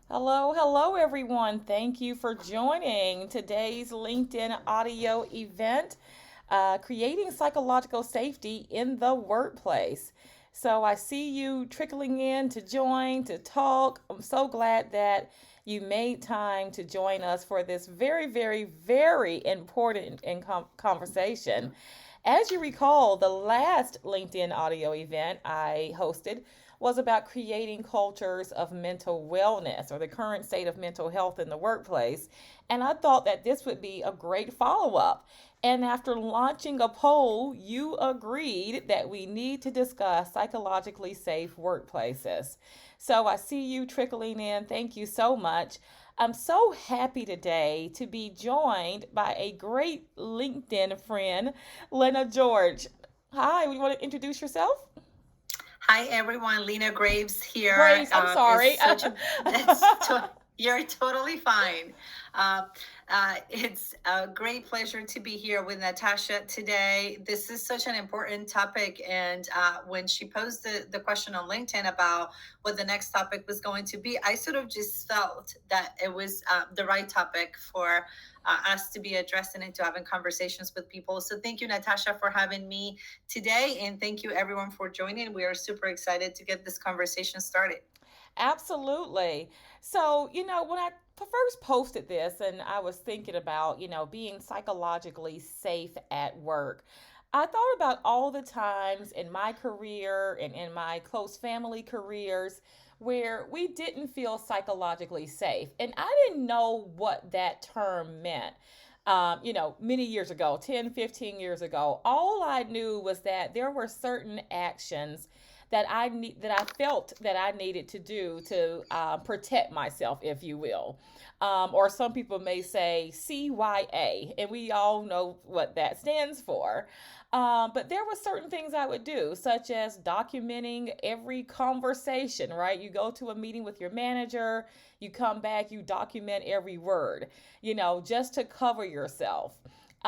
Hello, hello, everyone. Thank you for joining today's LinkedIn audio event, Creating Psychological Safety in the Workplace. So I see you trickling in to join, to talk. I'm so glad that you made time to join us for this very, very, very important conversation. As you recall, the last LinkedIn audio event I hosted was about creating cultures of mental wellness or the current state of mental health in the workplace. And I thought that this would be a great follow up. And after launching a poll, you agreed that we need to discuss psychologically safe workplaces. So I see you trickling in. Thank you so much. I'm so happy today to be joined by a great LinkedIn friend, Lena George. Hi, you want to introduce yourself? Hi everyone, Lena Graves here. Grace, I'm It's sorry. such a you're totally fine. Uh, it's a great pleasure to be here with Natasha today. This is such an important topic, and when she posed the question on LinkedIn about what the next topic was going to be, I sort of just felt that it was the right topic for us to be addressing and to having conversations with people. So thank you, Natasha, for having me today. And thank you, everyone, for joining. We are super excited to get this conversation started. Absolutely. So, when I first posted this and I was thinking about, being psychologically safe at work, I thought about all the times in my career and in my close family careers where we didn't feel psychologically safe. And I didn't know what that term meant. Many years ago, 10, 15 years ago, all I knew was that there were certain actions that I felt that I needed to do to protect myself, if you will, or some people may say CYA, and we all know what that stands for. But there were certain things I would do, such as documenting every conversation. Right, you go to a meeting with your manager, you come back, you document every word. Just to cover yourself.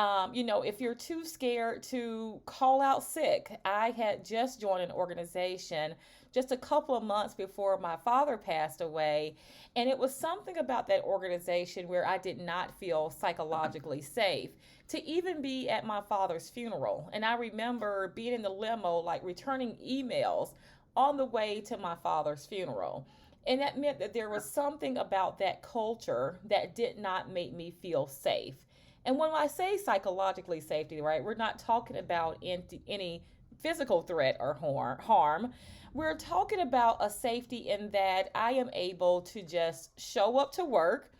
If you're too scared to call out sick, I had just joined an organization just a couple of months before my father passed away. And it was something about that organization where I did not feel psychologically safe to even be at my father's funeral. And I remember being in the limo, like returning emails on the way to my father's funeral. And that meant that there was something about that culture that did not make me feel safe. And when I say psychologically safety, right, we're not talking about any physical threat or harm. We're talking about a safety in that I am able to just show up to work,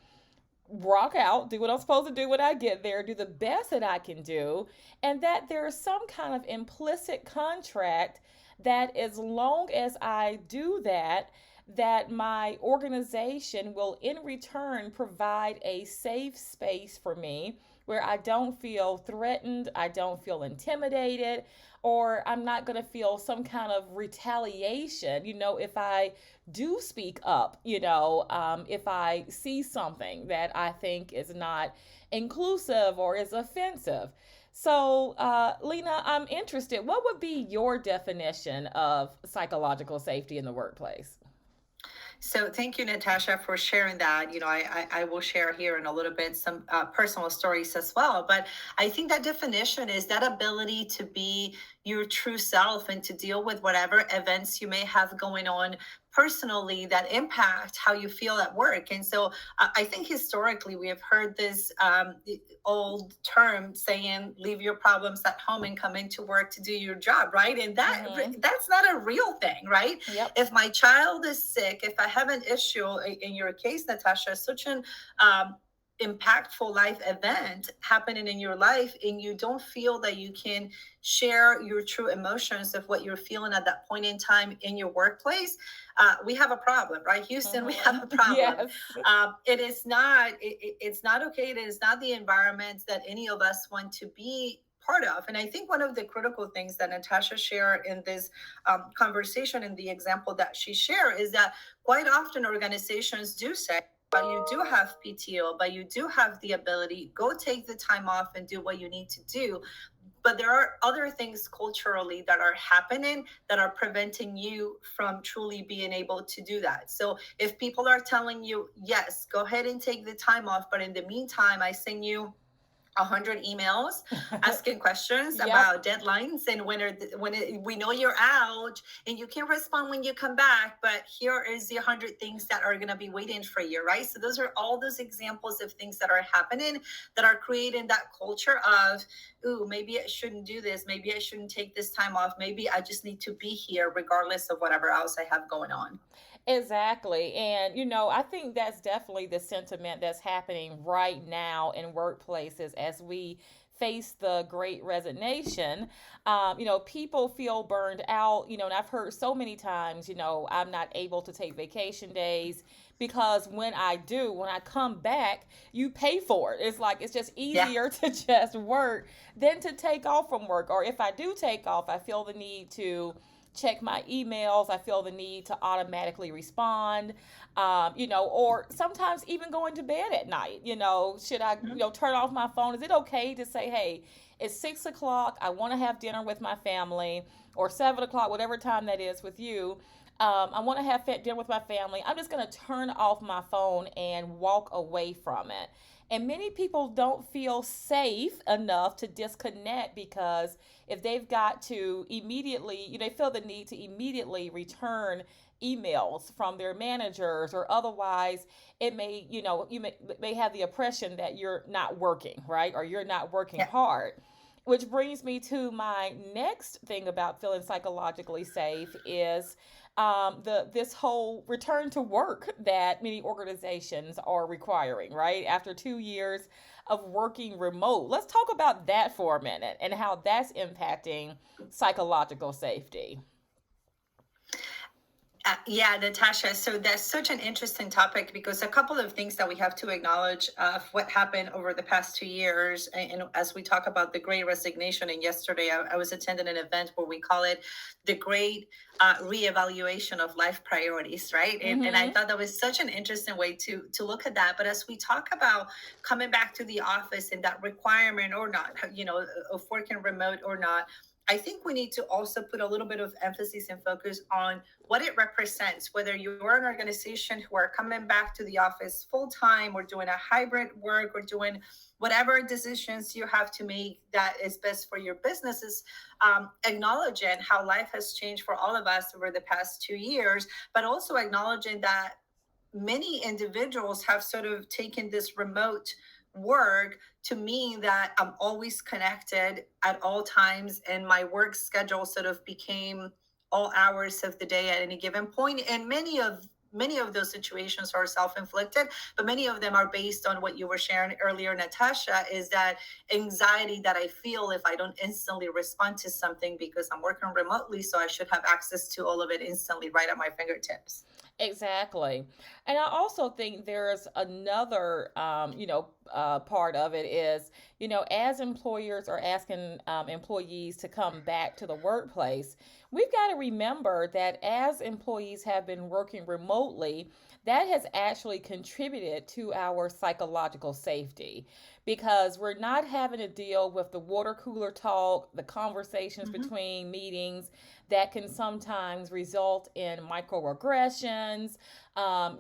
rock out, do what I'm supposed to do when I get there, do the best that I can do, and that there is some kind of implicit contract that as long as I do that, that my organization will in return provide a safe space for me where I don't feel threatened, I don't feel intimidated, or I'm not going to feel some kind of retaliation, if I do speak up, if I see something that I think is not inclusive or is offensive. So, Lena, I'm interested. What would be your definition of psychological safety in the workplace? So thank you, Natasha, for sharing that. I will share here in a little bit some personal stories as well. But I think that definition is that ability to be your true self and to deal with whatever events you may have going on personally that impact how you feel at work. And so I think historically we have heard this old term saying, leave your problems at home and come into work to do your job, right? And Mm-hmm. that's not a real thing, right? Yep. If my child is sick, if I have an issue, in your case, Natasha, such an impactful life event happening in your life, and you don't feel that you can share your true emotions of what you're feeling at that point in time in your workplace, we have a problem, right, Houston? We have Mm-hmm. a problem. Yes. It's not okay. It is not the environment that any of us want to be part of. And I think one of the critical things that Natasha shared in this conversation, in the example that she shared, is that quite often organizations do say, but you do have PTO, but you do have the ability, go take the time off and do what you need to do. but there are other things culturally that are happening that are preventing you from truly being able to do that. So if people are telling you, yes, go ahead and take the time off, but in the meantime, I send you 100 emails asking questions Yep. about deadlines and we know you're out and you can respond when you come back, but here is the 100 things that are going to be waiting for you, right? So those are all those examples of things that are happening that are creating that culture of, ooh, maybe I shouldn't do this, maybe I shouldn't take this time off, maybe I just need to be here regardless of whatever else I have going on. Exactly. And, I think that's definitely the sentiment that's happening right now in workplaces as we face the great resignation. People feel burned out, and I've heard so many times, I'm not able to take vacation days because when I come back, you pay for it. It's like it's just Yeah. easier to just work than to take off from work. Or if I do take off, I feel the need to check my emails. I feel the need to automatically respond, or sometimes even going to bed at night. Should I, Mhm. turn off my phone? Is it okay to say, hey, it's 6 o'clock. I want to have dinner with my family, or 7 o'clock, whatever time that is with you. I want to have dinner with my family. I'm just going to turn off my phone and walk away from it. And many people don't feel safe enough to disconnect because if they've got to immediately, they feel the need to immediately return emails from their managers or otherwise it may, may have the impression that you're not working, right? Or you're not working Yeah. hard. Which brings me to my next thing about feeling psychologically safe is the this whole return to work that many organizations are requiring, right? After 2 years of working remote. Let's talk about that for a minute and how that's impacting psychological safety. Yeah, Natasha. So that's such an interesting topic because a couple of things that we have to acknowledge of what happened over the past 2 years. And as we talk about the great resignation, and yesterday I was attending an event where we call it the great reevaluation of life priorities, right? And I Mm-hmm. thought that was such an interesting way to look at that. But as we talk about coming back to the office and that requirement or not, of working remote or not, I think we need to also put a little bit of emphasis and focus on what it represents, whether you're an organization who are coming back to the office full time or doing a hybrid work or doing whatever decisions you have to make that is best for your businesses, acknowledging how life has changed for all of us over the past 2 years, but also acknowledging that many individuals have sort of taken this remote work to mean that I'm always connected at all times, and my work schedule sort of became all hours of the day at any given point. And many of those situations are self-inflicted, but many of them are based on what you were sharing earlier, Natasha, is that anxiety that I feel if I don't instantly respond to something because I'm working remotely, so I should have access to all of it instantly right at my fingertips. Exactly. And I also think there's another, part of it is, as employers are asking employees to come back to the workplace, we've got to remember that as employees have been working remotely, that has actually contributed to our psychological safety because we're not having to deal with the water cooler talk, the conversations Mm-hmm. between meetings that can sometimes result in microaggressions. I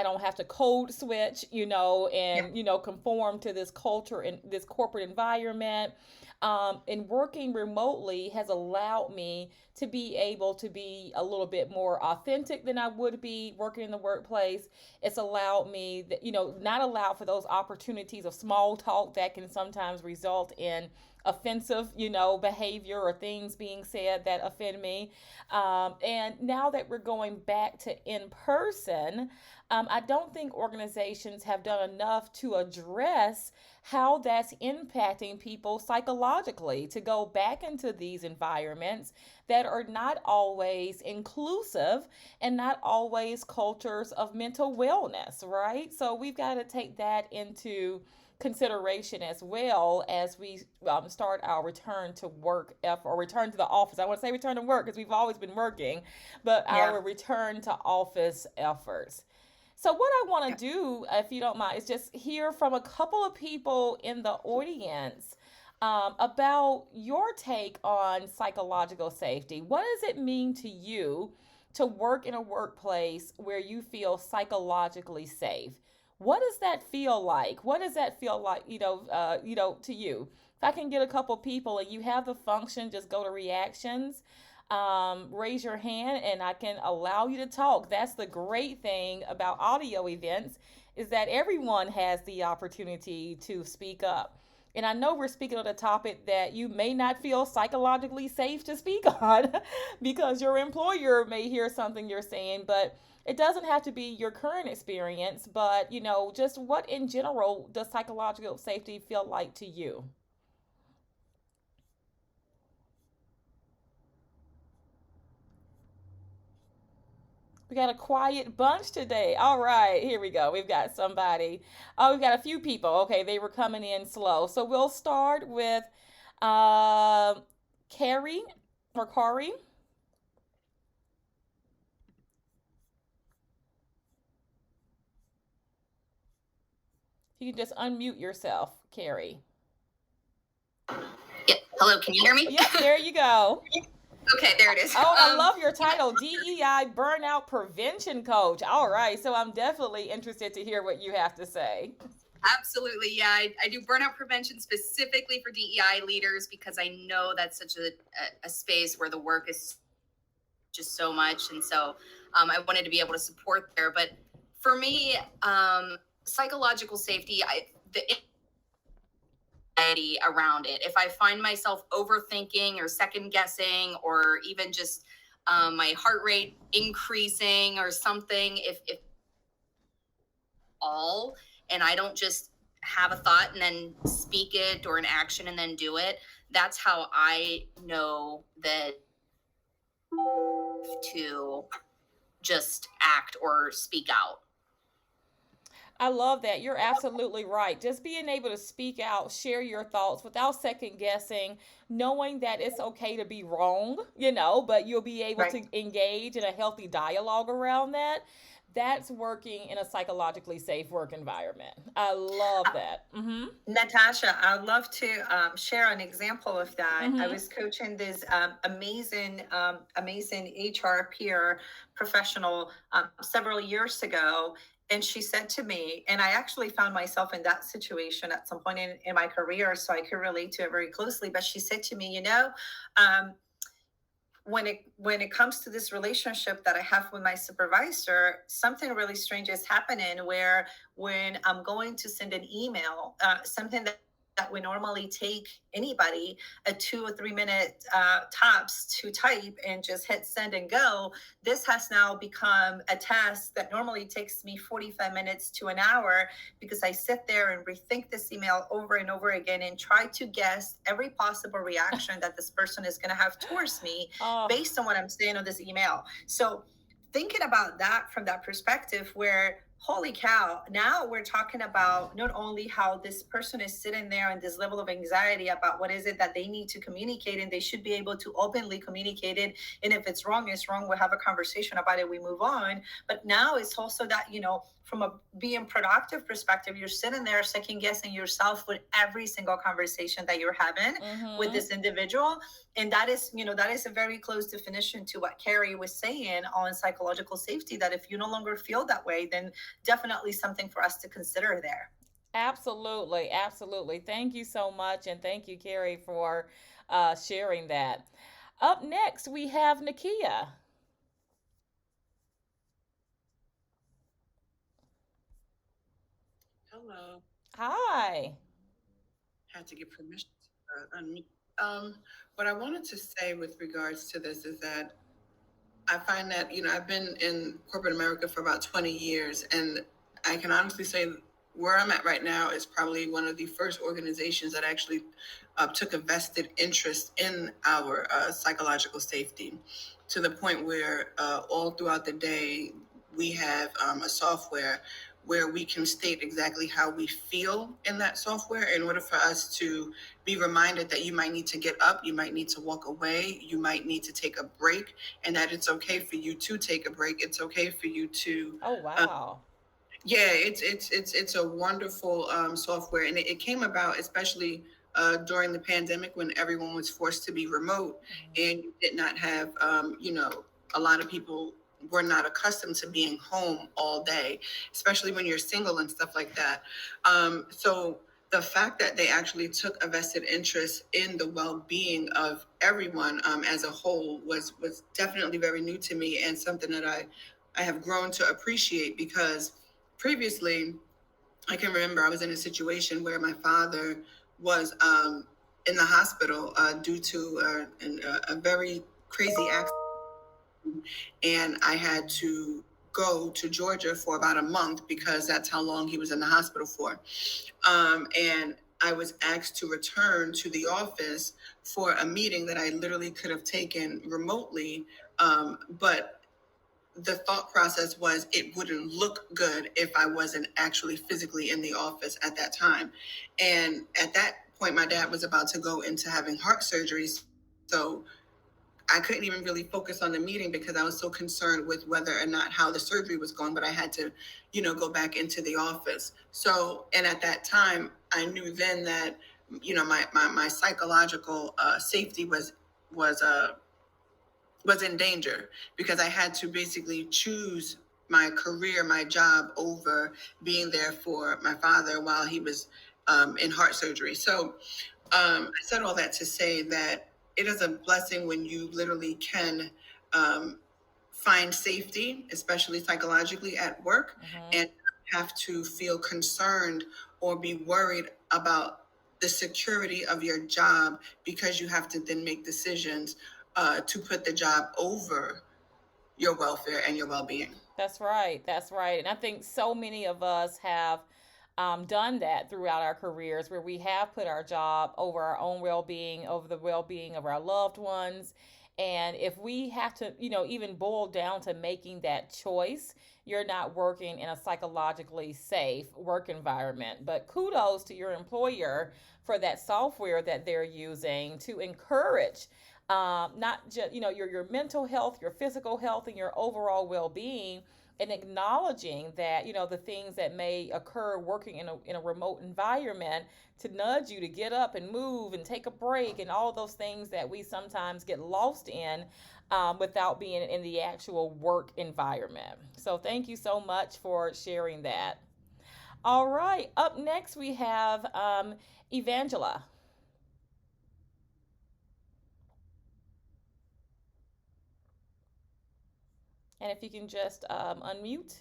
don't have to code switch, Yeah. and conform to this culture and this corporate environment. And working remotely has allowed me to be able to be a little bit more authentic than I would be working in the workplace. It's allowed me that, not allow for those opportunities of small talk that can sometimes result in offensive, behavior or things being said that offend me. And now that we're going back to in person, I don't think organizations have done enough to address how that's impacting people psychologically to go back into these environments that are not always inclusive and not always cultures of mental wellness, right? So we've got to take that into consideration as well as we start our return to work effort or return to the office. I want to say return to work because we've always been working, but Yeah. our return to office efforts. So, what I want Yeah. to do, if you don't mind, is just hear from a couple of people in the audience. about your take on psychological safety. What does it mean to you to work in a workplace where you feel psychologically safe? What does that feel like? What does that feel like? To you. If I can get a couple people and you have the function, just go to reactions. Raise your hand and I can allow you to talk. That's the great thing about audio events is that everyone has the opportunity to speak up. And I know we're speaking on a topic that you may not feel psychologically safe to speak on because your employer may hear something you're saying, but it doesn't have to be your current experience, but just what in general does psychological safety feel like to you? We got a quiet bunch today. All right, here we go. We've got somebody. Oh, we've got a few people. Okay, they were coming in slow. So we'll start with uh, Carrie or Corey. You can just unmute yourself, Carrie. Yeah. Hello, can you hear me? Yep, there you go. Okay, there it is. Oh, I love your title, DEI Burnout Prevention Coach. All right, so I'm definitely interested to hear what you have to say. Absolutely. Yeah, I do burnout prevention specifically for DEI leaders because I know that's such a space where the work is just so much. And so I wanted to be able to support there. But for me, psychological safety, the anxiety around it. If I find myself overthinking or second guessing or even just my heart rate increasing or something, if all, and I don't just have a thought and then speak it or an action and then do it, that's how I know that to just act or speak out. I love that. You're absolutely right. Just being able to speak out, share your thoughts without second guessing, knowing that it's okay to be wrong, but you'll be able Right. to engage in a healthy dialogue around that. That's working in a psychologically safe work environment. I love that. Mm-hmm. Natasha, I'd love to share an example of that. I Mm-hmm. was coaching this amazing HR peer professional several years ago, and she said to me, and I actually found myself in that situation at some point in my career, so I could relate to it very closely. But she said to me, um, when it comes to this relationship that I have with my supervisor, something really strange is happening where when I'm going to send an email, something that would normally take anybody a 2 or 3 minute tops to type and just hit send and go, this has now become a task that normally takes me 45 minutes to an hour because I sit there and rethink this email over and over again and try to guess every possible reaction that this person is going to have towards me Oh, based on what I'm saying on this email. So thinking about that from that perspective, where holy cow, now we're talking about not only how this person is sitting there and this level of anxiety about what is it that they need to communicate, and they should be able to openly communicate it, and if it's wrong, it's wrong, we'll have a conversation about it, we move on. But now it's also that, from a being productive perspective, you're sitting there second guessing yourself with every single conversation that you're having with mm-hmm. this individual. And that is a very close definition to what Carrie was saying on psychological safety, that if you no longer feel that way, then definitely something for us to consider there. Absolutely. Absolutely. Thank you so much. And thank you, Carrie, for sharing that. Up next, we have Nakia. Hello. Hi. Had to get permission to unmute. What I wanted to say with regards to this is that I find that, I've been in corporate America for about 20 years, and I can honestly say where I'm at right now is probably one of the first organizations that actually took a vested interest in our psychological safety, to the point where all throughout the day we have a software where we can state exactly how we feel in that software in order for us to be reminded that you might need to get up, you might need to walk away, you might need to take a break, and that it's okay for you to take a break. It's okay for you to Oh, uh, wow. yeah, it's a wonderful software, and it came about especially during the pandemic when everyone was forced to be remote and you did not have, a lot of people were not accustomed to being home all day, especially when you're single and stuff like that. So the fact that they actually took a vested interest in the well-being of everyone as a whole was definitely very new to me and something that I have grown to appreciate because previously I can remember I was in a situation where my father was in the hospital due to a very crazy accident, and I had to go to Georgia for about a month because that's how long he was in the hospital for. And I was asked to return to the office for a meeting that I literally could have taken remotely. But the thought process was it wouldn't look good if I wasn't actually physically in the office at that time. And at that point, my dad was about to go into having heart surgery. So I couldn't even really focus on the meeting because I was so concerned with whether or not how the surgery was going, but I had to, go back into the office. So, and at that time, I knew then that, my psychological safety was uh, was in danger because I had to basically choose my career, my job over being there for my father while he was in heart surgery. So I said all that to say that it is a blessing when you literally can um, find safety, especially psychologically at work, Mm-hmm. and have to feel concerned or be worried about the security of your job because you have to then make decisions to put the job over your welfare and your well-being. That's right. That's right. And I think so many of us have done that throughout our careers where we have put our job over our own well being, over the well being of our loved ones. And if we have to, even boil down to making that choice, you're not working in a psychologically safe work environment. But kudos to your employer for that software that they're using to encourage not just your mental health, your physical health, and your overall well-being, and acknowledging that the things that may occur working in a remote environment to nudge you to get up and move and take a break and all those things that we sometimes get lost in without being in the actual work environment. So thank you so much for sharing that. All right, up next we have Evangela. And if you can just unmute.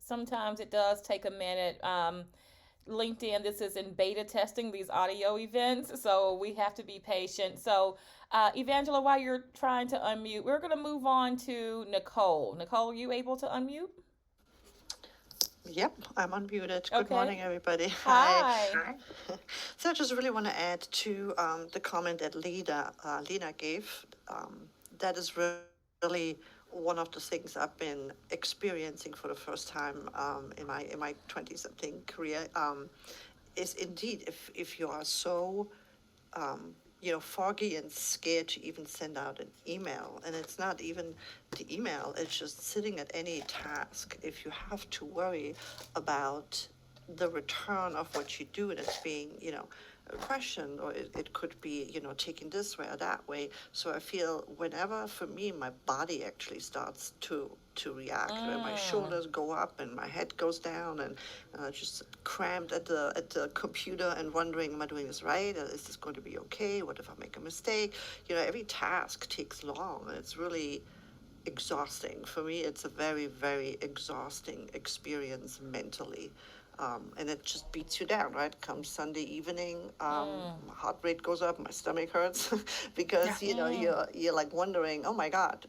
Sometimes it does take a minute. LinkedIn, this is in beta testing these audio events, so we have to be patient. So, Evangela, while you're trying to unmute, we're going to move on to Nicole. Nicole, are you able to unmute? Yep, I'm unmuted. Good Okay. morning, everybody. Hi. Hi. Hi. So I just really want to add to the comment that Lena gave. That is really one of the things I've been experiencing for the first time in my 20-something career. Is indeed if you are so foggy and scared to even send out an email. And it's not even the email, it's just sitting at any task. If you have to worry about the return of what you do and it's being, a question, or it could be, taken this way or that way. So I feel whenever, for me, my body actually starts to react, where my Mm, shoulders go up and my head goes down, and just cramped at the computer and wondering, am I doing this right? Is this going to be okay? What if I make a mistake? Every task takes long, and it's really exhausting. For me, it's a very, very exhausting experience mentally. And it just beats you down, right? Come Sunday evening, mm, my heart rate goes up, my stomach hurts because mm. you're like wondering, oh my God,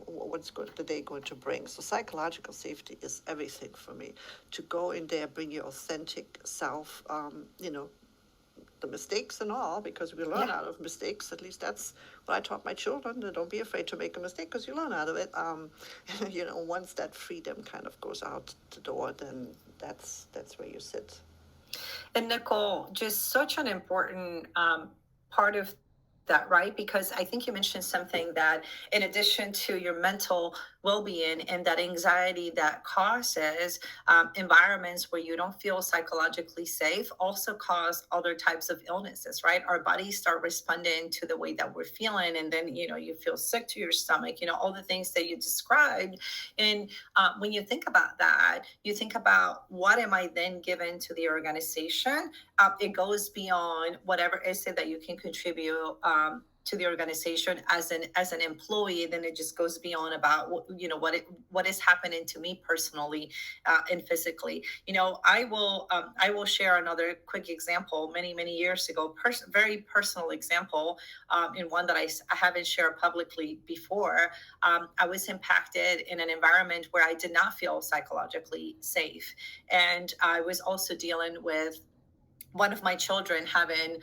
what's the day going to bring. So psychological safety is everything for me. To go in there, bring your authentic self, the mistakes and all, because we learn out of mistakes. At least that's what I taught my children. That don't be afraid to make a mistake because you learn out of it. Once that freedom kind of goes out the door, then that's where you sit. And Nicole, just such an important part of that, right? Because I think you mentioned something that, in addition to your mental well-being, and that anxiety that causes environments where you don't feel psychologically safe also cause other types of illnesses, right? Our bodies start responding to the way that we're feeling, and then you feel sick to your stomach, all the things that you described. And when you think about that, you think about, what am I then given to the organization? It goes beyond whatever is it that you can contribute to the organization as an employee. Then it just goes beyond about what is happening to me personally and physically. I will share another quick example. Many years ago, very personal example, and one that I haven't shared publicly before. I was impacted in an environment where I did not feel psychologically safe, and I was also dealing with one of my children having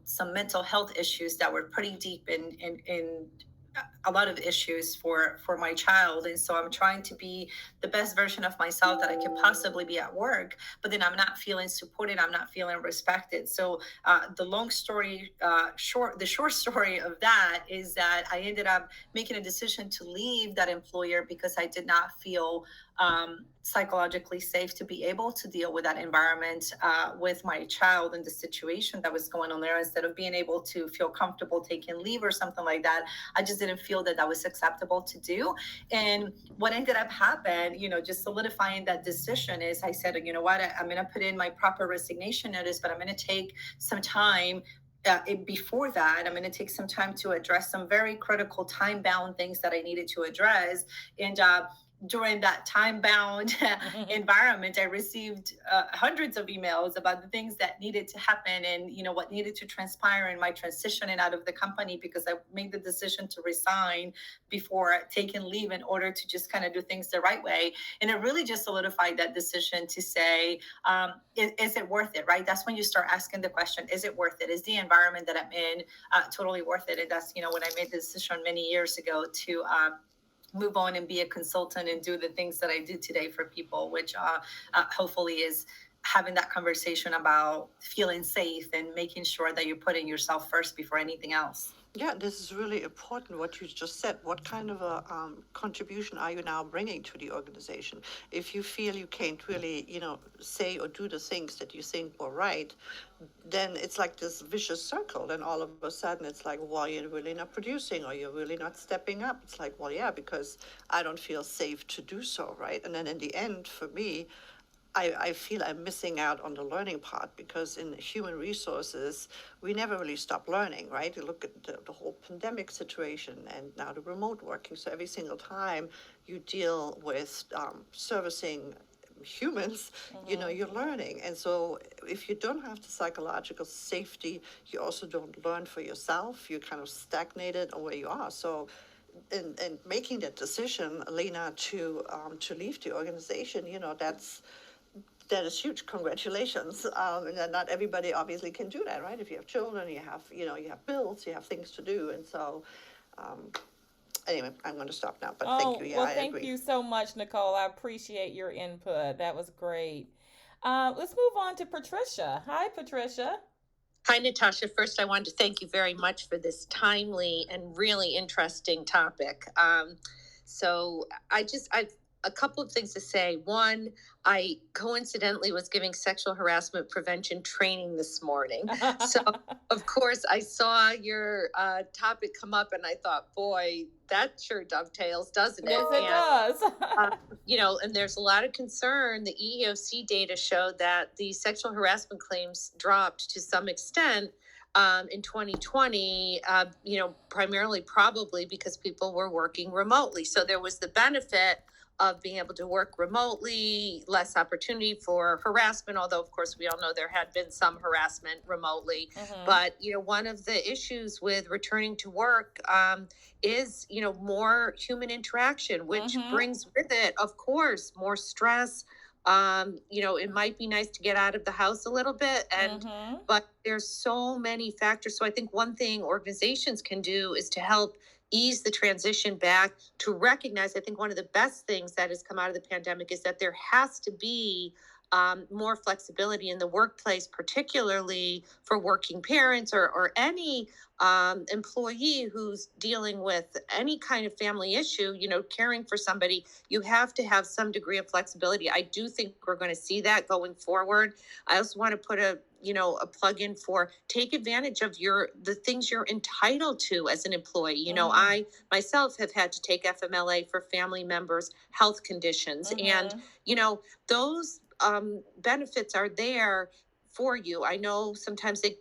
some mental health issues that were pretty deep in a lot of issues for my child. And so I'm trying to be the best version of myself that I can possibly be at work, but then I'm not feeling supported, I'm not feeling respected. So the long story short the short story of that is that I ended up making a decision to leave that employer because I did not feel psychologically safe to be able to deal with that environment with my child and the situation that was going on there. Instead of being able to feel comfortable taking leave or something like that, I just didn't feel that that was acceptable to do. And what ended up happening, just solidifying that decision, is I said, you know what, I'm going to put in my proper resignation notice, but I'm going to take some time before that. I'm going to take some time to address some very critical time bound things that I needed to address. And during that time bound environment, I received hundreds of emails about the things that needed to happen, and what needed to transpire in my transition and out of the company, because I made the decision to resign before taking leave in order to just kind of do things the right way. And it really just solidified that decision to say, is it worth it, right? That's when you start asking the question, is it worth it? Is the environment that I'm in totally worth it? And that's when I made the decision many years ago to move on and be a consultant and do the things that I do today for people, which hopefully is having that conversation about feeling safe and making sure that you're putting yourself first before anything else. Yeah, this is really important what you just said. What kind of a contribution are you now bringing to the organization? If you feel you can't really, say or do the things that you think were right, then it's like this vicious circle. Then all of a sudden it's like, well, you're really not producing, or you're really not stepping up. It's like, well, yeah, because I don't feel safe to do so, right? And then in the end, for me, I feel I'm missing out on the learning part, because in human resources, we never really stop learning, right? You look at the whole pandemic situation and now the remote working. So every single time you deal with servicing humans, you're learning. And so if you don't have the psychological safety, you also don't learn for yourself. You're kind of stagnated on where you are. So and making that decision, Lena, to leave the organization, that is huge. Congratulations. And not everybody obviously can do that, right? If you have children, you have bills, you have things to do. And so, anyway, I'm going to stop now, but thank you. Yeah, well, I thank agree. you so much, Nicole. I appreciate your input. That was great. Let's move on to Patricia. Hi, Patricia. Hi, Natasha. First, I wanted to thank you very much for this timely and really interesting topic. So I a couple of things to say. One, I coincidentally was giving sexual harassment prevention training this morning. So, of course, I saw your topic come up and I thought, boy, that sure dovetails, doesn't it? Yes, it does. And there's a lot of concern. The EEOC data showed that the sexual harassment claims dropped to some extent in 2020, primarily probably because people were working remotely. So there was the benefit of being able to work remotely, less opportunity for harassment, although of course we all know there had been some harassment remotely. Mhm. But one of the issues with returning to work is more human interaction, which brings with it, of course, more stress. It might be nice to get out of the house a little bit, but there's so many factors. So I think one thing organizations can do is to help ease the transition back, to recognize. I think one of the best things that has come out of the pandemic is that there has to be more flexibility in the workplace, particularly for working parents or any employee who's dealing with any kind of family issue, caring for somebody, you have to have some degree of flexibility. I do think we're going to see that going forward. I also want to put a plug in for take advantage of the things you're entitled to as an employee. I myself have had to take FMLA for family members' health conditions, and those benefits are there for you. I know sometimes they,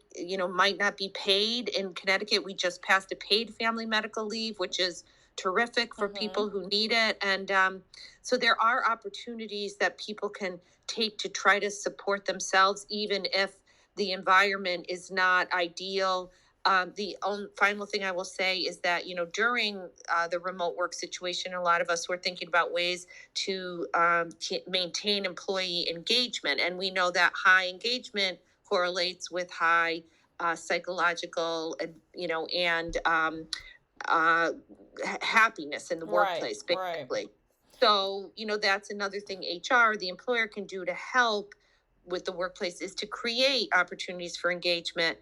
might not be paid. In Connecticut, we just passed a paid family medical leave, which is terrific for people who need it. And so there are opportunities that people can take to try to support themselves, even if the environment is not ideal. The only final thing I will say is that, during the remote work situation, a lot of us were thinking about ways to maintain employee engagement. And we know that high engagement correlates with high psychological, and happiness in the Right, workplace, right. basically. So, that's another thing the employer can do to help with the workplace is to create opportunities for engagement.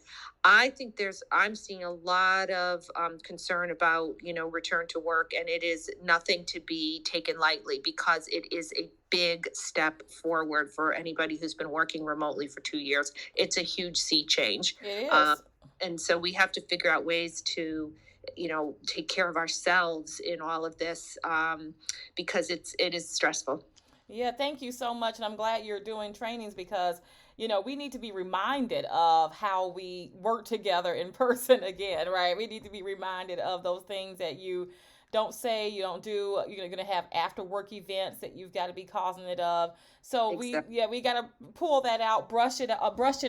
I think I'm seeing a lot of concern about, return to work, and it is nothing to be taken lightly because it is a big step forward for anybody who's been working remotely for 2 years. It's a huge sea change. It is. And so we have to figure out ways to, take care of ourselves in all of this, because it is stressful. Yeah, thank you so much. And I'm glad you're doing trainings because, we need to be reminded of how we work together in person again, right? We need to be reminded of those things that you don't say, you don't do. You're going to have after work events that you've got to be cognizant of. So Exactly. we got to pull that out, brush it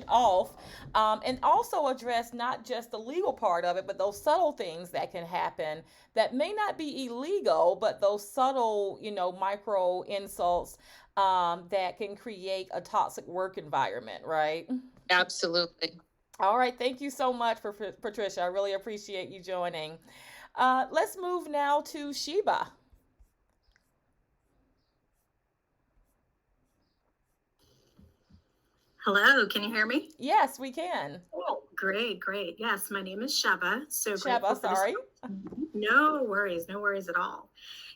off, and also address not just the legal part of it, but those subtle things that can happen that may not be illegal, but those subtle, micro insults that can create a toxic work environment, right? Absolutely. All right. Thank you so much for Patricia. I really appreciate you joining. Let's move now to Sheba. Hello, can you hear me? Yes, we can. Oh, great, great. Yes, my name is Sheba. So Sheba, grateful for this. sorry. No worries, no worries at all.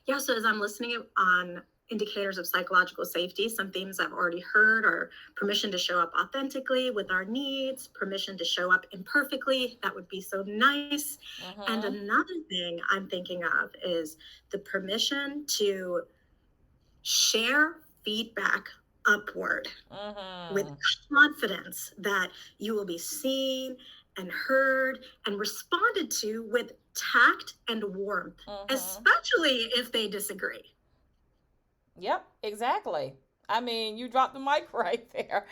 Yeah, so as I'm listening on indicators of psychological safety, some themes I've already heard are permission to show up authentically with our needs, permission to show up imperfectly. That would be so nice. And Mm-hmm. another thing I'm thinking of is the permission to share feedback upward with Mm-hmm. confidence that you will be seen and heard and responded to with tact and warmth, Mm-hmm. especially if they disagree. Yep, exactly. I mean, you dropped the mic right there.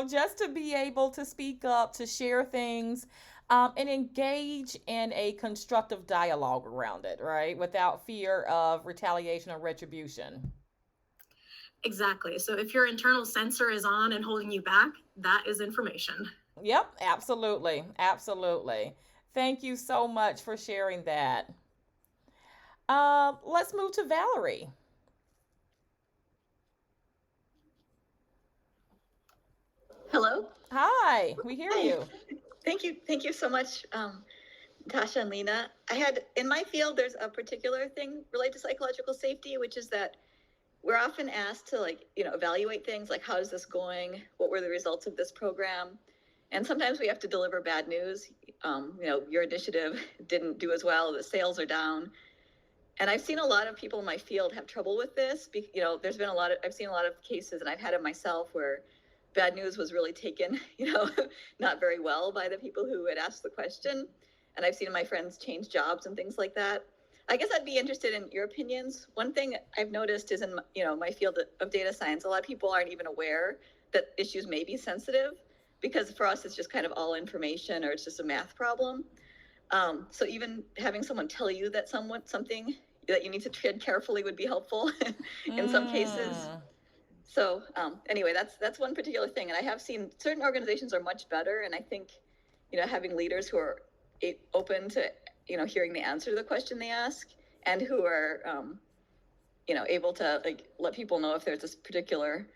Just to be able to speak up, to share things, and engage in a constructive dialogue around it, right? Without fear of retaliation or retribution. Exactly. So if your internal censor is on and holding you back, that is information. Yep, absolutely. Absolutely. Thank you so much for sharing that. Let's move to Valerie. Hello. Hi, we hear Hi. you. Thank you. Thank you so much, Tasha and Lena. I had in my field, there's a particular thing related to psychological safety, which is that we're often asked to evaluate things like how is this going? What were the results of this program? And sometimes we have to deliver bad news. Your initiative didn't do as well. The sales are down. And I've seen a lot of people in my field have trouble with this. There's been I've seen a lot of cases, and I've had it myself, where bad news was really taken, not very well by the people who had asked the question. And I've seen my friends change jobs and things like that. I guess I'd be interested in your opinions. One thing I've noticed is in my field of data science, a lot of people aren't even aware that issues may be sensitive, because for us it's just kind of all information, or it's just a math problem. So even having someone tell you that something that you need to tread carefully would be helpful in some cases. Mm. So anyway, that's one particular thing. And I have seen certain organizations are much better. And I think, having leaders who are open to, hearing the answer to the question they ask, and who are, able to let people know if there's this particular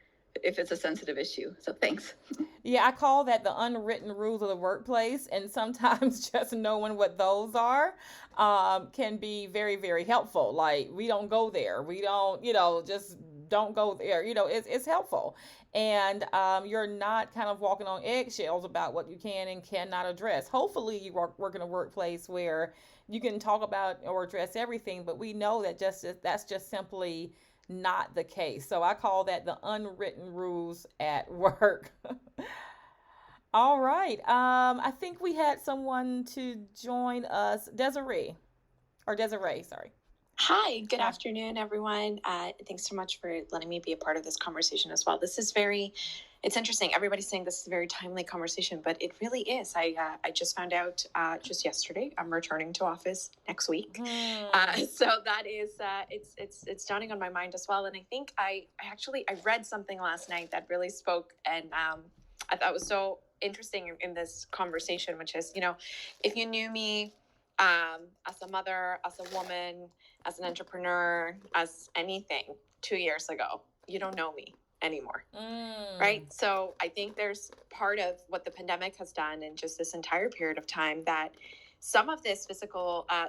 if it's a sensitive issue. So thanks. Yeah, I call that the unwritten rules of the workplace, and sometimes just knowing what those are can be very, very helpful. Like, we don't go there. We don't, just don't go there. It's helpful. And you're not kind of walking on eggshells about what you can and cannot address. Hopefully, you work in a workplace where you can talk about or address everything, but we know that that's just simply not the case. So I call that the unwritten rules at work. All right. I think we had someone to join us. Desiree, sorry. Hi, good Hi. afternoon, everyone. Thanks so much for letting me be a part of this conversation as well. It's interesting. Everybody's saying this is a very timely conversation, but it really is. I just found out just yesterday I'm returning to office next week, so that is it's dawning on my mind as well. And I think I read something last night that really spoke, and I thought was so interesting in this conversation, which is, if you knew me as a mother, as a woman, as an entrepreneur, as anything 2 years ago, you don't know me anymore. Right. So I think there's part of what the pandemic has done in just this entire period of time that some of this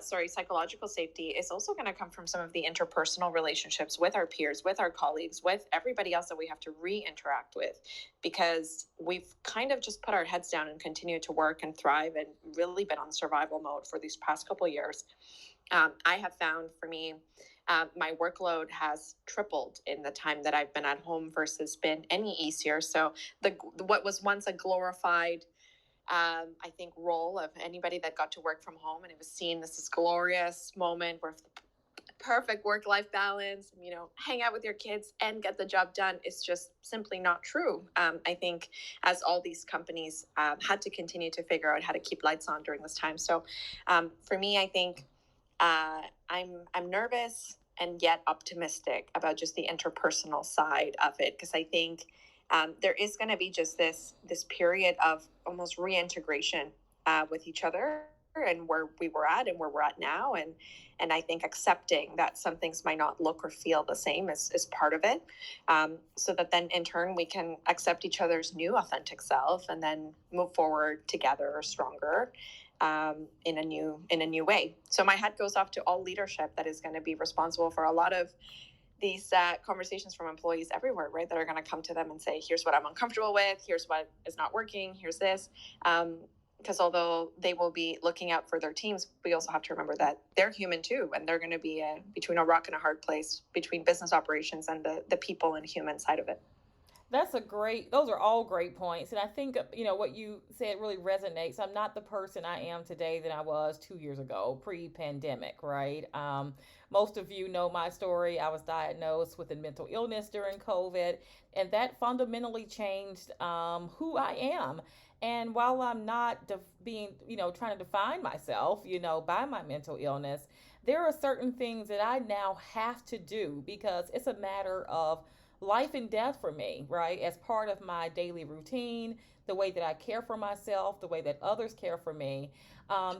psychological safety is also going to come from some of the interpersonal relationships with our peers, with our colleagues, with everybody else that we have to re-interact with, because we've kind of just put our heads down and continued to work and thrive and really been on survival mode for these past couple of years. I have found for me, my workload has tripled in the time that I've been at home versus been any easier. So what was once a glorified I think role of anybody that got to work from home, and it was seen as this glorious moment where perfect work-life balance, hang out with your kids and get the job done, is just simply not true. I think as all these companies had to continue to figure out how to keep lights on during this time. So for me, I think I'm nervous and yet optimistic about just the interpersonal side of it, because I think there is going to be just this period of almost reintegration with each other and where we were at and where we're at now, and I think accepting that some things might not look or feel the same is part of it, so that then in turn we can accept each other's new authentic self and then move forward together stronger in a new way. So my hat goes off to all leadership that is going to be responsible for a lot of these conversations from employees everywhere, right? That are going to come to them and say, here's what I'm uncomfortable with, here's what is not working, here's this. Because although they will be looking out for their teams, we also have to remember that they're human too, and they're going to be between a rock and a hard place between business operations and the people and human side of it. Those are all great points. And I think, what you said really resonates. I'm not the person I am today than I was 2 years ago, pre-pandemic, right? Most of you know my story. I was diagnosed with a mental illness during COVID, and that fundamentally changed who I am. And while I'm not trying to define myself, by my mental illness, there are certain things that I now have to do because it's a matter of life and death for me, right? As part of my daily routine, the way that I care for myself, the way that others care for me,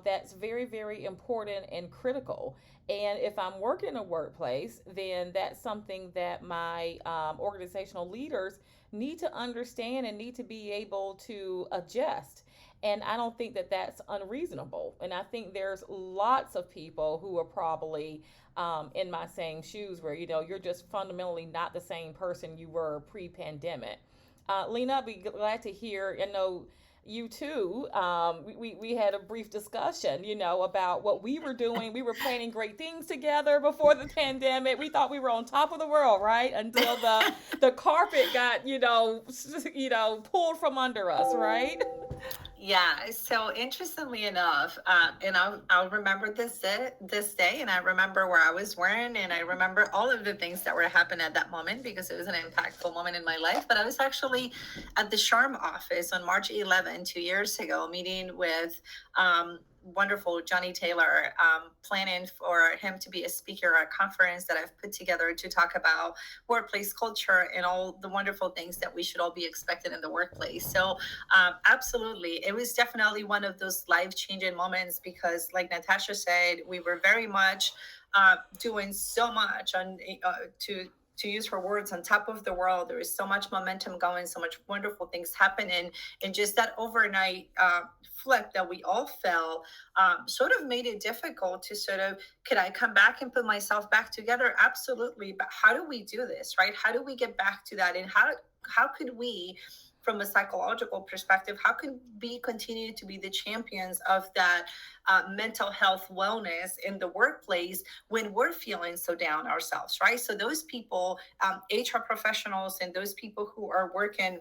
that's very, very important and critical. And if I'm working in a workplace, then that's something that my organizational leaders need to understand and need to be able to adjust. And I don't think that that's unreasonable. And I think there's lots of people who are probably in my same shoes where, you're just fundamentally not the same person you were pre-pandemic. Lena, I'd be glad to hear. I know you too. We had a brief discussion, about what we were doing. We were planning great things together before the pandemic. We thought we were on top of the world, right? Until the carpet got, pulled from under us, right? Yeah. So interestingly enough, and I'll remember this day, and I remember where I was wearing, and I remember all of the things that were happening at that moment because it was an impactful moment in my life. But I was actually at the Charm office on March 11, 2 years ago, meeting with wonderful Johnny Taylor, planning for him to be a speaker at a conference that I've put together to talk about workplace culture and all the wonderful things that we should all be expected in the workplace. So absolutely, it was definitely one of those life-changing moments because, like Natasha said, we were very much doing so much on to use her words, on top of the world. There is so much momentum going, so much wonderful things happening, and just that overnight flip that we all felt sort of made it difficult to sort of, could I come back and put myself back together? Absolutely, but how do we do this, right? How do we get back to that, and how could we, from a psychological perspective, how can we continue to be the champions of that mental health wellness in the workplace when we're feeling so down ourselves, right? So those people, HR professionals, and those people who are working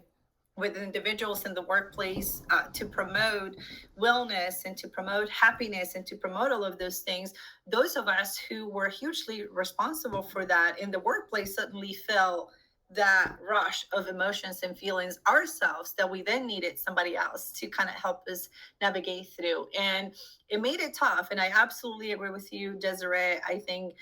with individuals in the workplace to promote wellness and to promote happiness and to promote all of those things, those of us who were hugely responsible for that in the workplace suddenly felt that rush of emotions and feelings ourselves, that we then needed somebody else to kind of help us navigate through. And it made it tough. And I absolutely agree with you, Desiree. I think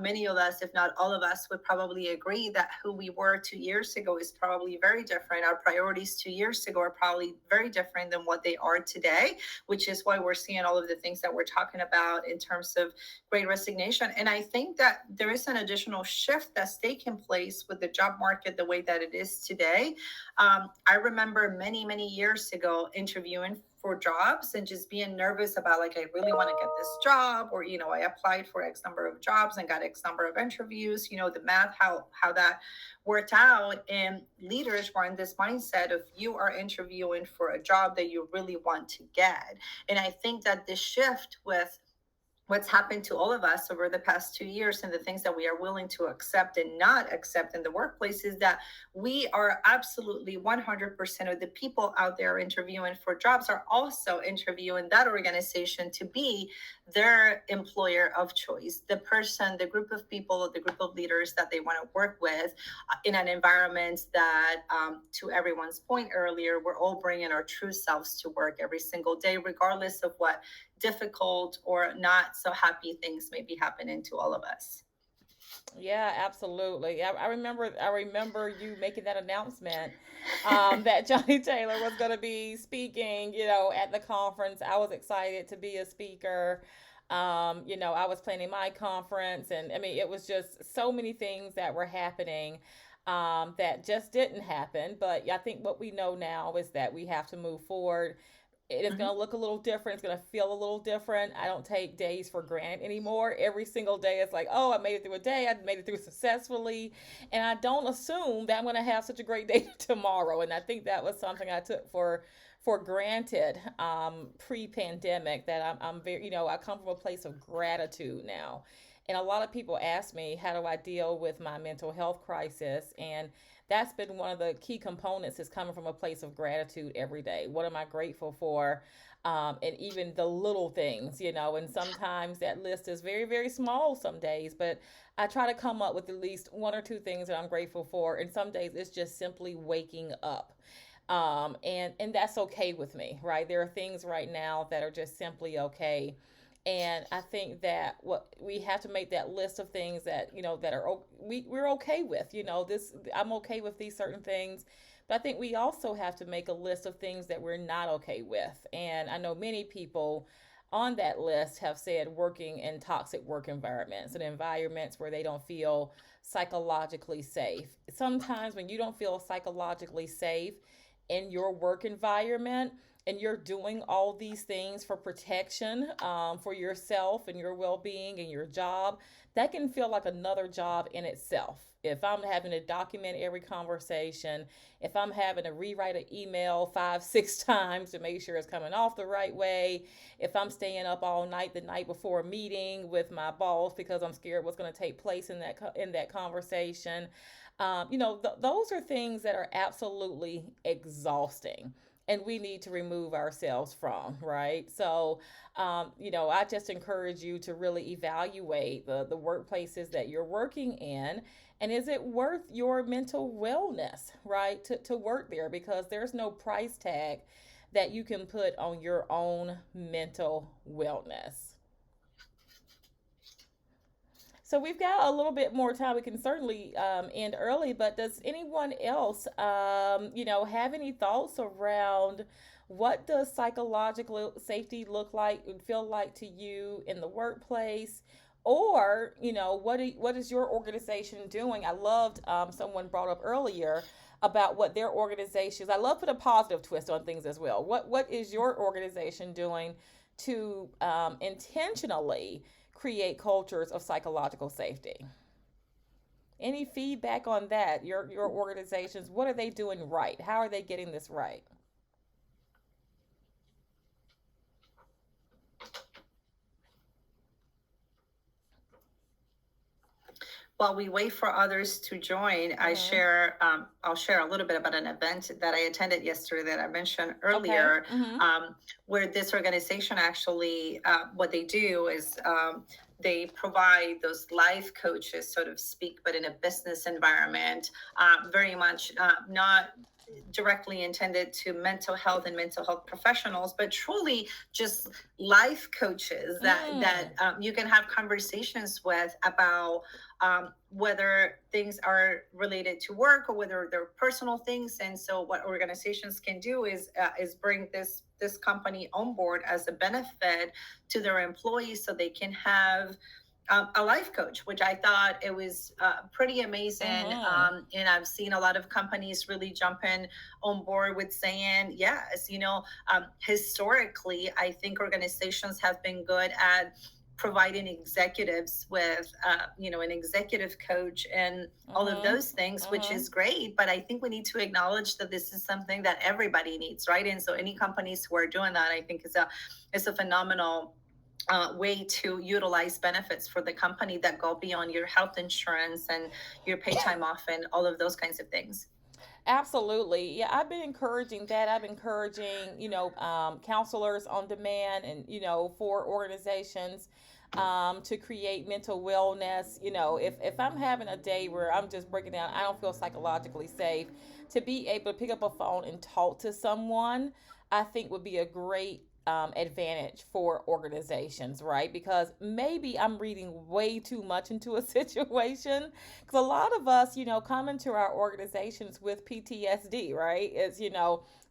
many of us, if not all of us, would probably agree that who we were 2 years ago is probably very different. Our priorities 2 years ago are probably very different than what they are today, which is why we're seeing all of the things that we're talking about in terms of great resignation. And I think that there is an additional shift that's taken place with the job market the way that it is today. I remember many years ago interviewing for jobs and just being nervous about, like, I really want to get this job, or I applied for X number of jobs and got X number of interviews. The math, how that worked out, and leaders were in this mindset of, you are interviewing for a job that you really want to get. And I think that this shift with what's happened to all of us over the past 2 years, and the things that we are willing to accept and not accept in the workplace, is that we are absolutely 100% of the people out there interviewing for jobs are also interviewing that organization to be their employer of choice, the person, the group of people, the group of leaders that they want to work with in an environment that, to everyone's point earlier, we're all bringing our true selves to work every single day, regardless of what difficult or not so happy things may be happening to all of us. Yeah, absolutely. I remember you making that announcement that Johnny Taylor was going to be speaking, at the conference. I was excited to be a speaker. I was planning my conference, and I mean, it was just so many things that were happening that just didn't happen. But I think what we know now is that we have to move forward. It is going Mhm. to look a little different. It's going to feel a little different. I don't take days for granted anymore. Every single day, it's like, oh, I made it through a day. I made it through successfully. And I don't assume that I'm going to have such a great day tomorrow. And I think that was something I took for granted pre-pandemic, that I'm very, I come from a place of gratitude now. And a lot of people ask me, how do I deal with my mental health crisis? And that's been one of the key components, is coming from a place of gratitude every day. What am I grateful for? And even the little things, and sometimes that list is very, very small some days, but I try to come up with at least one or two things that I'm grateful for. And some days it's just simply waking up. And that's okay with me, right? There are things right now that are just simply okay. And I think that what we have to make that list of things that, that are we're okay with, this, I'm okay with these certain things. But I think we also have to make a list of things that we're not okay with. And I know many people on that list have said working in toxic work environments, and environments where they don't feel psychologically safe. Sometimes when you don't feel psychologically safe in your work environment, and you're doing all these things for protection, for yourself and your well-being and your job, that can feel like another job in itself. If I'm having to document every conversation, if I'm having to rewrite an email 5 6 times to make sure it's coming off the right way, if I'm staying up all night the night before a meeting with my boss because I'm scared what's going to take place in that conversation, those are things that are absolutely exhausting, and we need to remove ourselves from, right? So, I just encourage you to really evaluate the workplaces that you're working in, and is it worth your mental wellness, right? To work there, because there's no price tag that you can put on your own mental wellness. So we've got a little bit more time. We can certainly end early, but does anyone else, have any thoughts around what does psychological safety look like and feel like to you in the workplace, Or what is your organization doing? I loved, someone brought up earlier about what their organizations. I love put a positive twist on things as well. What is your organization doing to, intentionally create cultures of psychological safety? Any feedback on that? Your organizations, what are they doing right? How are they getting this right? While we wait for others to join, Mm-hmm. I'll share a little bit about an event that I attended yesterday that I mentioned Okay. earlier, Mm-hmm. where this organization actually, what they do is, they provide those life coaches, so to speak, but in a business environment, very much not directly intended to mental health and mental health professionals, but truly just life coaches that Mm. you can have conversations with about, whether things are related to work or whether they're personal things. And so, what organizations can do is bring this company on board as a benefit to their employees, so they can have, a life coach, which I thought it was pretty amazing. Mm-hmm. And I've seen a lot of companies really jumping on board with saying, yes, historically, I think organizations have been good at providing executives with, an executive coach and all of Mm-hmm. those things, which Mm-hmm. is great. But I think we need to acknowledge that this is something that everybody needs, right? And so, any companies who are doing that, I think is a phenomenal way to utilize benefits for the company that go beyond your health insurance and your pay time off and all of those kinds of things. Absolutely. Yeah, I've been encouraging that. I've been encouraging, counselors on demand and, for organizations, to create mental wellness. If I'm having a day where I'm just breaking down, I don't feel psychologically safe, to be able to pick up a phone and talk to someone, I think would be a great, advantage for organizations, right? Because maybe I'm reading way too much into a situation. Because a lot of us, come into our organizations with PTSD, right? It's,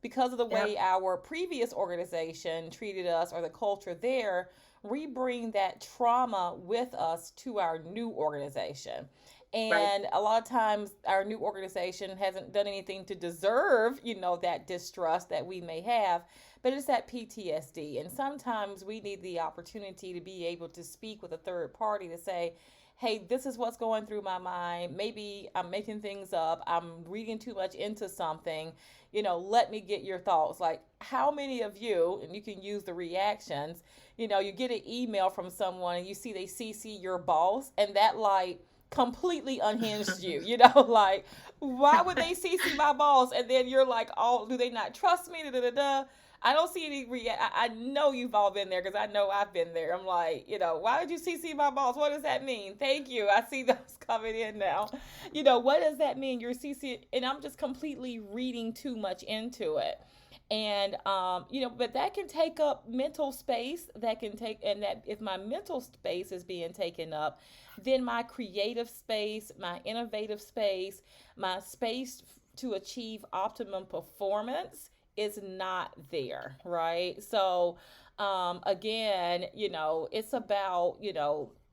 because of the way Yep. our previous organization treated us or the culture there, we bring that trauma with us to our new organization. Right. And a lot of times our new organization hasn't done anything to deserve, that distrust that we may have, but it's that PTSD. And sometimes we need the opportunity to be able to speak with a third party to say, hey, this is what's going through my mind. Maybe I'm making things up. I'm reading too much into something. Let me get your thoughts. Like, how many of you, and you can use the reactions, you get an email from someone and you see they CC your boss, and that, like, completely unhinged you, like, why would they CC my boss? And then you're like, oh, do they not trust me? Da, da, da, da. I don't see any I know you've all been there because I know I've been there. I'm like, why did you CC my boss? What does that mean? Thank you. I see those coming in now. What does that mean? You're CC, and I'm just completely reading too much into it. And but that can take up mental space. That can take, and that if my mental space is being taken up, then my creative space, my innovative space, my space to achieve optimum performance is not there, right? So, again, it's about,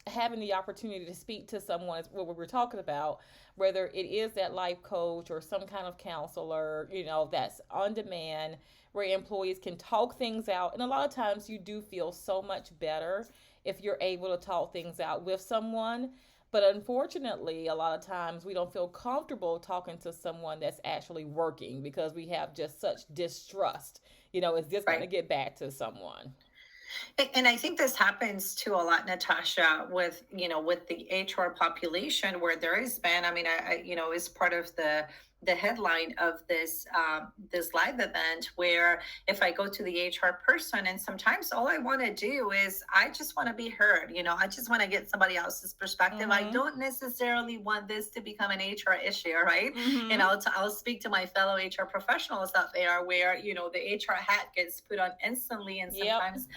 having the opportunity to speak to someone, is what we were talking about, whether it is that life coach or some kind of counselor, that's on demand, where employees can talk things out. And a lot of times you do feel so much better if you're able to talk things out with someone. But unfortunately, a lot of times we don't feel comfortable talking to someone that's actually working because we have just such distrust. Is this going to Right. get back to someone? And I think this happens too a lot, Natasha, with the HR population, where there is been. I mean, is part of the headline of this live event, where if I go to the HR person, and sometimes all I want to do is I just want to be heard. I just want to get somebody else's perspective. I Mm-hmm. don't necessarily want this to become an HR issue, right? And Mm-hmm. I'll speak to my fellow HR professionals out there, where the HR hat gets put on instantly, and Yep. sometimes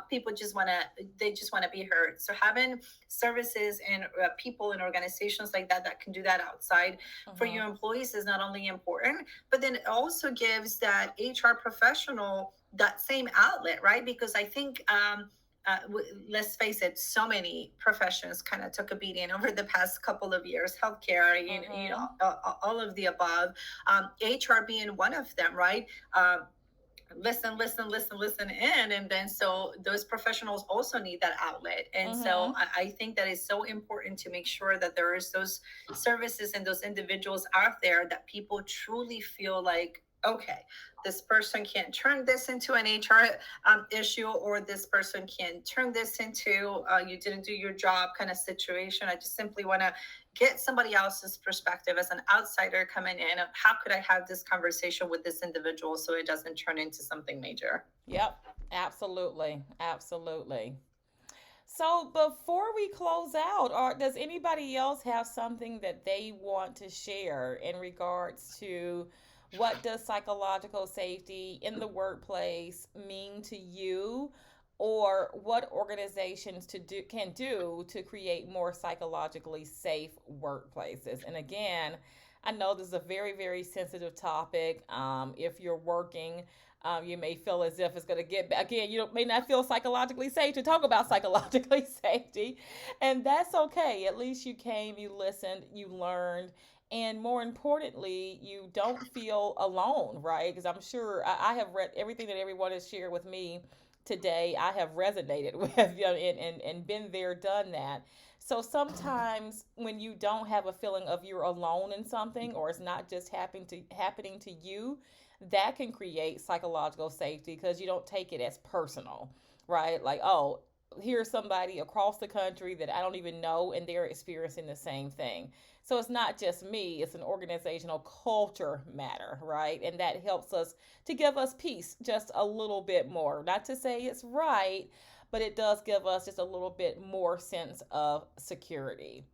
people just want to be heard. So having services and people and organizations like that can do that outside for Mm-hmm. your employees is not only important, but then it also gives that HR professional that same outlet, right? Because I think let's face it, so many professions kind of took a beating over the past couple of years. Healthcare, Mm-hmm. all of the above. HR being one of them, right? Listen in, and then so those professionals also need that outlet. And so Mm-hmm. I think that is so important to make sure that there is those services and those individuals out there that people truly feel like, okay, this person can't turn this into an HR issue, or this person can turn this into you didn't do your job kind of situation. I just simply want to get somebody else's perspective as an outsider coming in of how could I have this conversation with this individual so it doesn't turn into something major. Yep. Absolutely. Absolutely. So before we close out, or does anybody else have something that they want to share in regards to what does psychological safety in the workplace mean to you, or what organizations to do can do to create more psychologically safe workplaces? And again, I know this is a very sensitive topic. If you're working, you may feel as if it's going to get back again. You may not feel psychologically safe to talk about psychologically safety, and that's okay. At least you came, you listened, you learned, and more importantly, you don't feel alone, right? Because I'm sure I have read everything that everyone has shared with me today. I have resonated with, and been there, done that. So sometimes when you don't have a feeling of you're alone in something, or it's not just happening to you, that can create psychological safety because you don't take it as personal, right? Like, oh, here's somebody across the country that I don't even know and they're experiencing the same thing. So it's not just me, it's an organizational culture matter, right? And that helps us to give us peace just a little bit more. Not to say it's right, but it does give us just a little bit more sense of security.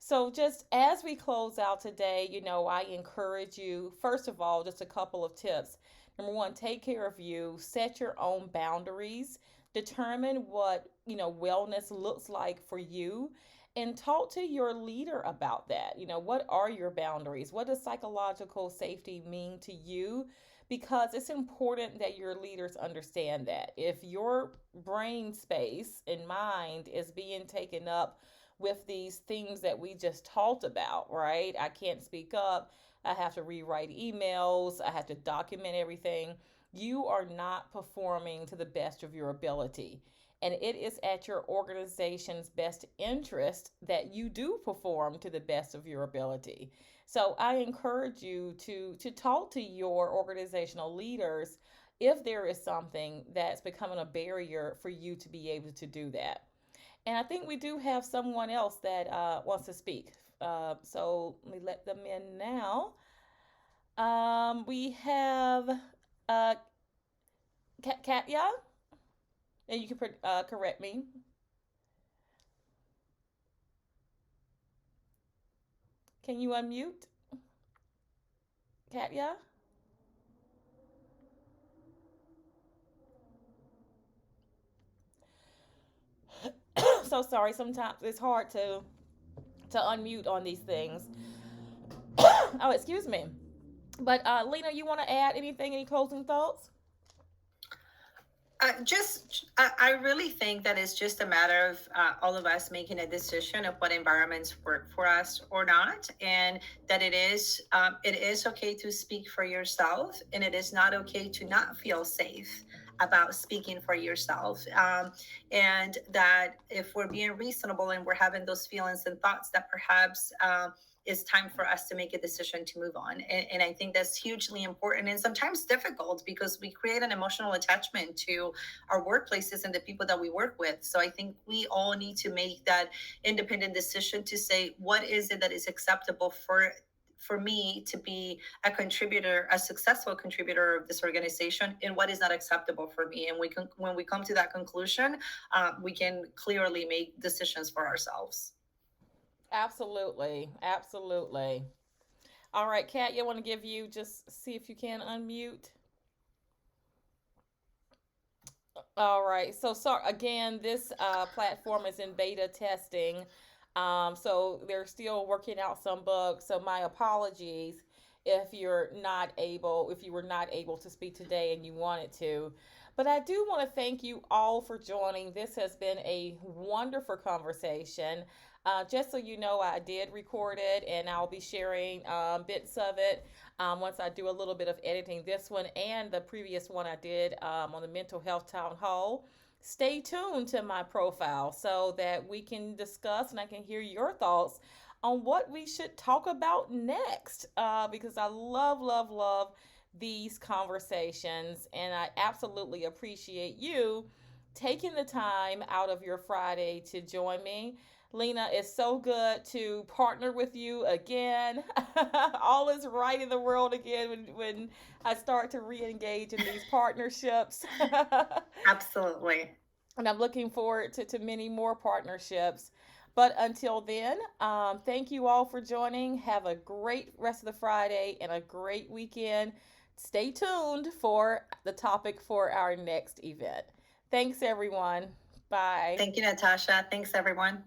So, just as we close out today, I encourage you, first of all, just a couple of tips. Number one, take care of you, set your own boundaries, determine what, wellness looks like for you, and talk to your leader about that. What are your boundaries? What does psychological safety mean to you? Because it's important that your leaders understand that. If your brain space and mind is being taken up with these things that we just talked about, right? I can't speak up. I have to rewrite emails. I have to document everything. You are not performing to the best of your ability. And it is at your organization's best interest that you do perform to the best of your ability. So I encourage you to talk to your organizational leaders if there is something that's becoming a barrier for you to be able to do that. And I think we do have someone else that wants to speak. So let me let them in now. We have uh, Katya, and you can correct me. Can you unmute, Katya? So sorry. Sometimes it's hard to unmute on these things. Oh, excuse me. But Lena, you want to add anything? Any closing thoughts? I really think that it's just a matter of all of us making a decision of what environments work for us or not, and that it is okay to speak for yourself, and it is not okay to not feel safe about speaking for yourself. And that if we're being reasonable and we're having those feelings and thoughts, that perhaps it's time for us to make a decision to move on. And I think that's hugely important and sometimes difficult because we create an emotional attachment to our workplaces and the people that we work with. So I think we all need to make that independent decision to say, what is it that is acceptable for me to be a contributor, a successful contributor of this organization, and what is not acceptable for me. And we can, when we come to that conclusion, we can clearly make decisions for ourselves. Absolutely, absolutely. All right, Kat, you want to give you just see if you can unmute. All right. So, again, this platform is in beta testing. So they're still working out some bugs. So my apologies if you were not able to speak today and you wanted to. But I do want to thank you all for joining. This has been a wonderful conversation. Just so you know, I did record it and I'll be sharing bits of it once I do a little bit of editing. This one and the previous one I did on the mental health town hall. Stay tuned to my profile so that we can discuss and I can hear your thoughts on what we should talk about next because I love, love, love these conversations and I absolutely appreciate you taking the time out of your Friday to join me. Lena, it's so good to partner with you again. All is right in the world again when I start to re engage in these partnerships. Absolutely. And I'm looking forward to many more partnerships. But until then, thank you all for joining. Have a great rest of the Friday and a great weekend. Stay tuned for the topic for our next event. Thanks, everyone. Bye. Thank you, Natasha. Thanks, everyone.